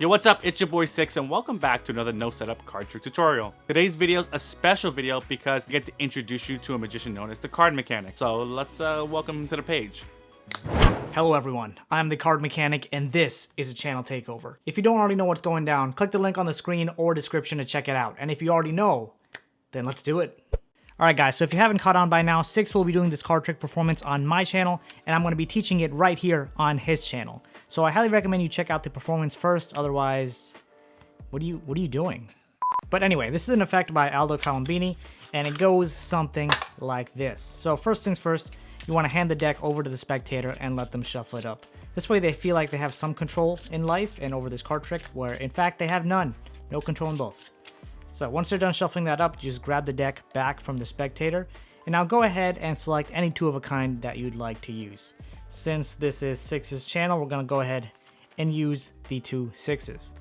Yo, what's up? It's your boy Six, and welcome back to another no setup card trick tutorial. Today's video is a special video because I get to introduce you to a magician known as the Card Mechanic. So let's welcome him to the page. Hello everyone, I'm the Card Mechanic and this is a channel takeover. If you don't already know what's going down, click the link on the screen or description to check it out. And if you already know, then let's do it. Alright guys, so if you haven't caught on by now, Six will be doing this card trick performance on my channel, and I'm going to be teaching it right here on his channel. So I highly recommend you check out the performance first, otherwise, what are you doing? But anyway, this is an effect by Aldo Colombini, and it goes something like this. So first things first, you want to hand the deck over to the spectator and let them shuffle it up. This way they feel like they have some control in life and over this card trick, where in fact they have none. No control in both. So once they're done shuffling that up, you just grab the deck back from the spectator, and now go ahead and select any two of a kind that you'd like to use. Since this is Six's channel, we're going to go ahead and use the two sixes.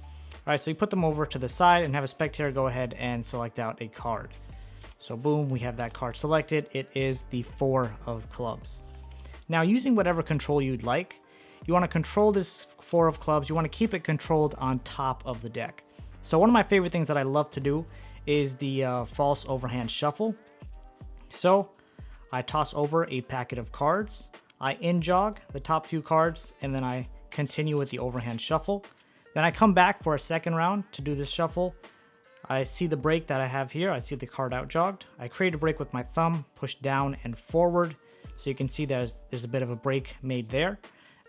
Alright, so you put them over to the side and have a spectator go ahead and select out a card. So boom, we have that card selected. It is the 4 of clubs. Now using whatever control you'd like, you want to control this 4 of clubs. You want to keep it controlled on top of the deck. So one of my favorite things that I love to do is the false overhand shuffle. So I toss over a packet of cards, I in-jog the top few cards, and then I continue with the overhand shuffle. Then I come back for a second round to do this shuffle. I see the break that I have here. I see the card out-jogged. I create a break with my thumb, push down and forward. So you can see there's a bit of a break made there.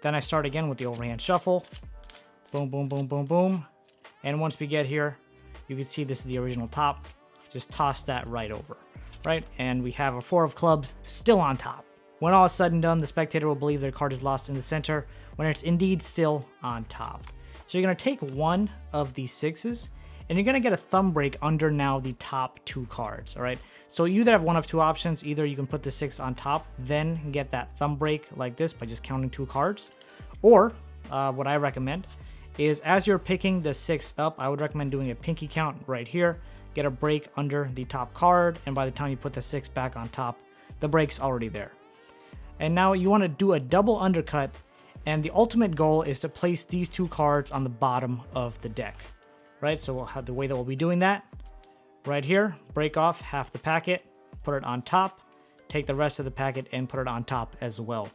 Then I start again with the overhand shuffle. Boom, boom, boom, boom, boom. And once we get here, you can see this is the original top. Just toss that right over, right? And we have a 4 of clubs still on top. When all is said and done, the spectator will believe their card is lost in the center when it's indeed still on top. So you're going to take one of these sixes, and you're going to get a thumb break under now the top 2 cards, all right? So you either have one of 2 options. Either you can put the 6 on top, then get that thumb break like this by just counting 2 cards. Or what I recommend is as you're picking the 6 up, I would recommend doing a pinky count right here. Get a break under the top card, and by the time you put the 6 back on top, the break's already there. And now you want to do a double undercut, and the ultimate goal is to place these 2 cards on the bottom of the deck. Right, so we'll have the way that we'll be doing that. Right here, break off half the packet, put it on top, take the rest of the packet and put it on top as well.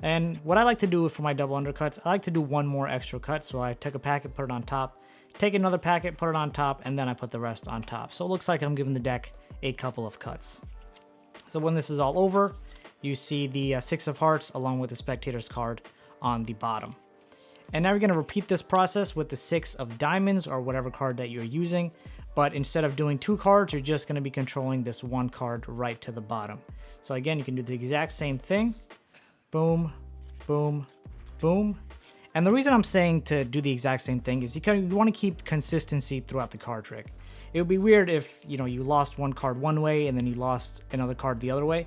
And what I like to do for my double undercuts, I like to do one more extra cut. So I take a packet, put it on top, take another packet, put it on top, and then I put the rest on top. So it looks like I'm giving the deck a couple of cuts. So when this is all over, you see the 6 of hearts along with the spectator's card on the bottom. And now you're going to repeat this process with the 6 of diamonds or whatever card that you're using. But instead of doing 2 cards, you're just going to be controlling this 1 card right to the bottom. So again, you can do the exact same thing. Boom, boom, boom. And the reason I'm saying to do the exact same thing is because you want to keep consistency throughout the card trick. It would be weird if, you lost 1 card one way and then you lost another card the other way.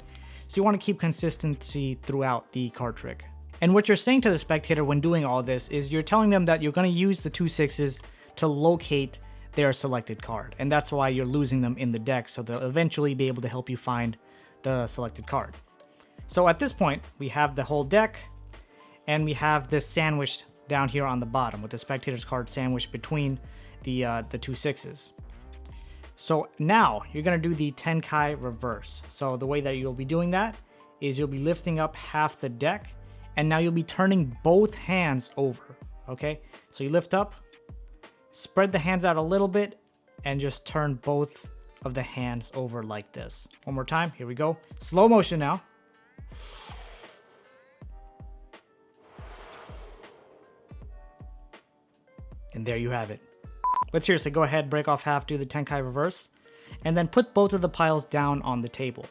So you want to keep consistency throughout the card trick. And what you're saying to the spectator when doing all this is you're telling them that you're going to use the 2 sixes to locate their selected card. And that's why you're losing them in the deck, so they'll eventually be able to help you find the selected card. So at this point, we have the whole deck, and we have this sandwiched down here on the bottom with the spectator's card sandwiched between the 2 sixes. So now you're going to do the Tenkai reverse. So the way that you'll be doing that is you'll be lifting up half the deck, and now you'll be turning both hands over, okay? So you lift up, spread the hands out a little bit, and just turn both of the hands over like this. One more time, here we go. Slow motion now. And there you have it. But seriously, go ahead, break off half, do the Tenkai reverse, and then put both of the piles down on the table.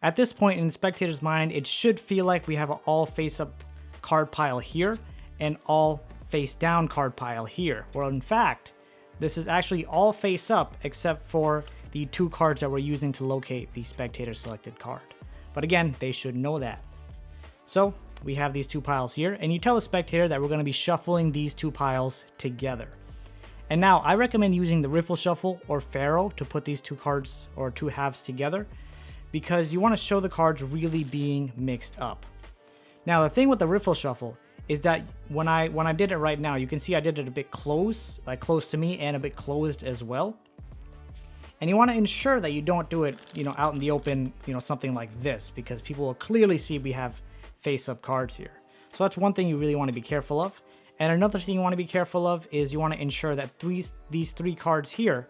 At this point in the spectator's mind, it should feel like we have an all face-up card pile here and all face-down card pile here. Well, in fact, this is actually all face-up except for the 2 cards that we're using to locate the spectator selected card. But again, they should know that. So we have these 2 piles here, and you tell the spectator that we're going to be shuffling these 2 piles together. And now I recommend using the riffle shuffle or pharaoh to put these 2 cards or 2 halves together, because you want to show the cards really being mixed up. Now the thing with the riffle shuffle is that when I did it right now, you can see I did it a bit close, like close to me and a bit closed as well. And you want to ensure that you don't do it, you know, out in the open, you know, something like this, because people will clearly see we have face-up cards here. So that's one thing you really want to be careful of. And another thing you want to be careful of is you want to ensure that these three cards here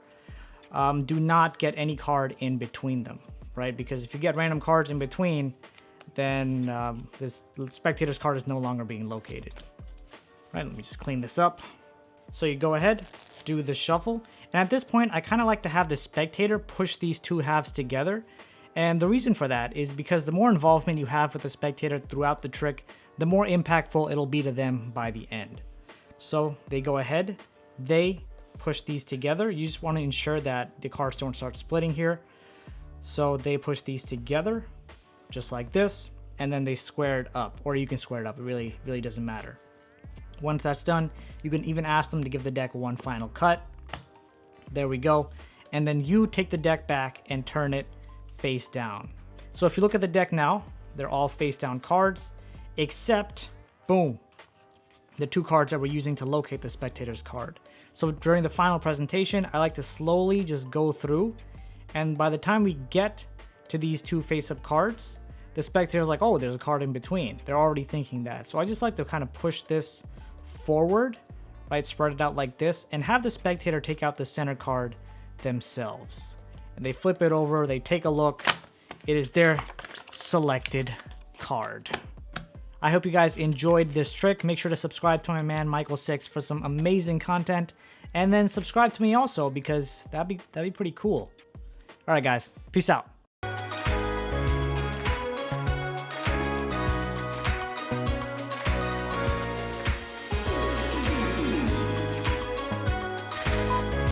do not get any card in between them, right? Because if you get random cards in between, then this spectator's card is no longer being located. Right, let me just clean this up. So you go ahead, do the shuffle, and at this point I kind of like to have the spectator push these two halves together. And the reason for that is because the more involvement you have with the spectator throughout the trick, the more impactful it'll be to them by the end. So they go ahead, they push these together. You just want to ensure that the cards don't start splitting here. So they push these together just like this, and then they square it up, or you can square it up. It really doesn't matter. Once that's done, you can even ask them to give the deck one final cut. There we go. And then you take the deck back and turn it face down. So if you look at the deck now, they're all face down cards, except, boom, the two cards that we're using to locate the spectator's card. So during the final presentation, I like to slowly just go through, and by the time we get to these two face-up cards, the spectator's like, oh, there's a card in between. They're already thinking that. So I just like to kind of push this forward, right, spread it out like this, and have the spectator take out the center card themselves. And they flip it over, they take a look. It is their selected card. I hope you guys enjoyed this trick. Make sure to subscribe to my man Michael6 for some amazing content, and then subscribe to me also, because that'd be pretty cool. All right, guys, peace out.